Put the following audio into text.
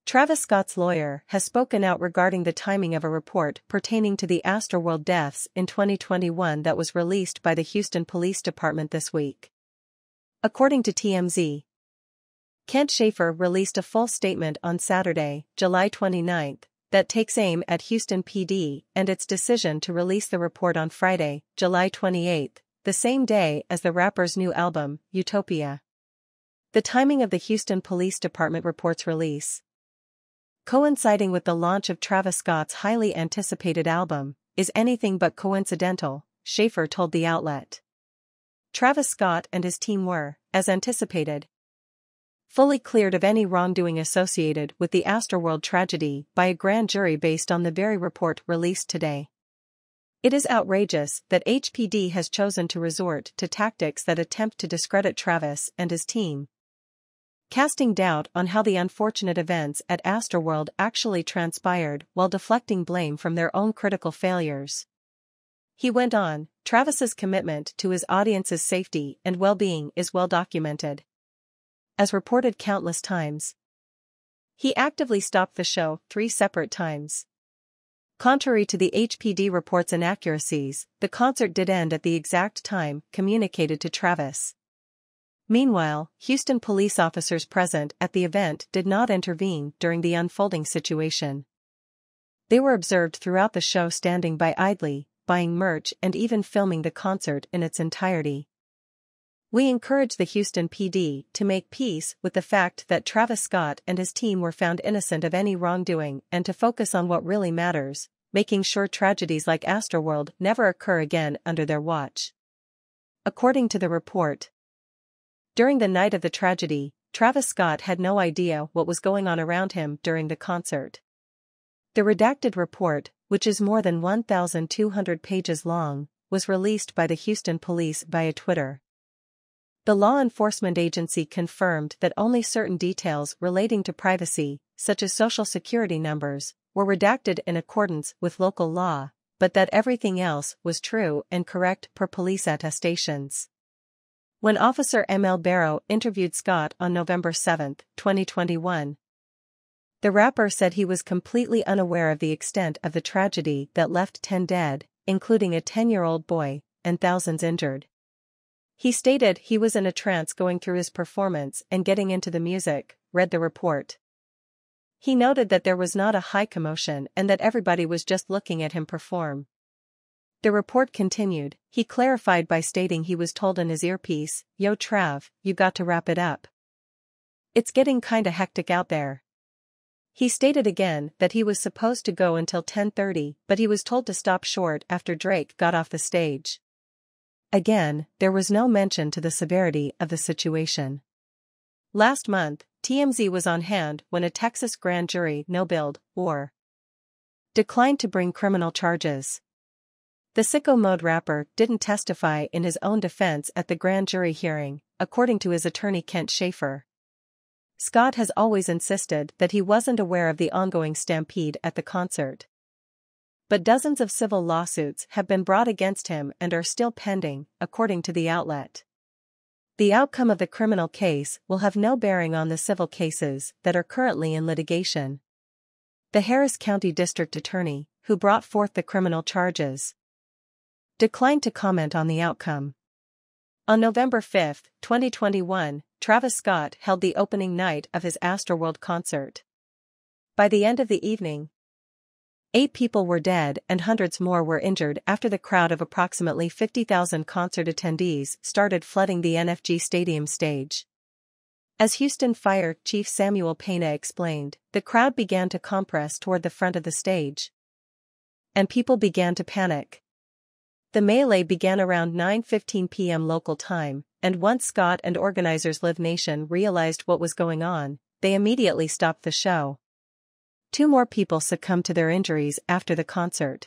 Travis Scott's lawyer has spoken out regarding the timing of a report pertaining to the Astroworld deaths in 2021 that was released by the Houston Police Department this week. According to TMZ, Kent Schaefer released a full statement on Saturday, July 29, that takes aim at Houston PD and its decision to release the report on Friday, July 28, the same day as the rapper's new album, Utopia. The timing of the Houston Police Department report's release, coinciding with the launch of Travis Scott's highly anticipated album, is anything but coincidental, Schaefer told the outlet. Travis Scott and his team were, as anticipated, fully cleared of any wrongdoing associated with the Astroworld tragedy by a grand jury based on the very report released today. It is outrageous that HPD has chosen to resort to tactics that attempt to discredit Travis and his team, casting doubt on how the unfortunate events at Astroworld actually transpired while deflecting blame from their own critical failures. He went on, Travis's commitment to his audience's safety and well-being is well documented. As reported countless times, he actively stopped the show 3 separate times. Contrary to the HPD report's inaccuracies, the concert did end at the exact time communicated to Travis. Meanwhile, Houston police officers present at the event did not intervene during the unfolding situation. They were observed throughout the show standing by idly, buying merch and even filming the concert in its entirety. We encourage the Houston PD to make peace with the fact that Travis Scott and his team were found innocent of any wrongdoing and to focus on what really matters, making sure tragedies like Astroworld never occur again under their watch. According to the report, during the night of the tragedy, Travis Scott had no idea what was going on around him during the concert. The redacted report, which is more than 1,200 pages long, was released by the Houston police via Twitter. The law enforcement agency confirmed that only certain details relating to privacy, such as social security numbers, were redacted in accordance with local law, but that everything else was true and correct per police attestations. When Officer ML Barrow interviewed Scott on November 7, 2021, the rapper said he was completely unaware of the extent of the tragedy that left 10 dead, including a 10-year-old boy, and thousands injured. He stated he was in a trance going through his performance and getting into the music, read the report. He noted that there was not a high commotion and that everybody was just looking at him perform. The report continued, he clarified by stating he was told in his earpiece, "Yo Trav, you got to wrap it up. It's getting kinda hectic out there." He stated again that he was supposed to go until 10:30, but he was told to stop short after Drake got off the stage. Again, there was no mention to the severity of the situation. Last month, TMZ was on hand when a Texas grand jury no-billed, or declined to bring criminal charges. The Sicko Mode rapper didn't testify in his own defense at the grand jury hearing, according to his attorney Kent Schaefer. Scott has always insisted that he wasn't aware of the ongoing stampede at the concert. But dozens of civil lawsuits have been brought against him and are still pending, according to the outlet. The outcome of the criminal case will have no bearing on the civil cases that are currently in litigation. The Harris County District Attorney, who brought forth the criminal charges, declined to comment on the outcome. On November 5, 2021, Travis Scott held the opening night of his Astroworld concert. By the end of the evening, 8 people were dead and hundreds more were injured after the crowd of approximately 50,000 concert attendees started flooding the NFG Stadium stage. As Houston Fire Chief Samuel Pena explained, the crowd began to compress toward the front of the stage, and people began to panic. The melee began around 9:15 p.m. local time, and once Scott and organizers Live Nation realized what was going on, they immediately stopped the show. 2 more people succumbed to their injuries after the concert.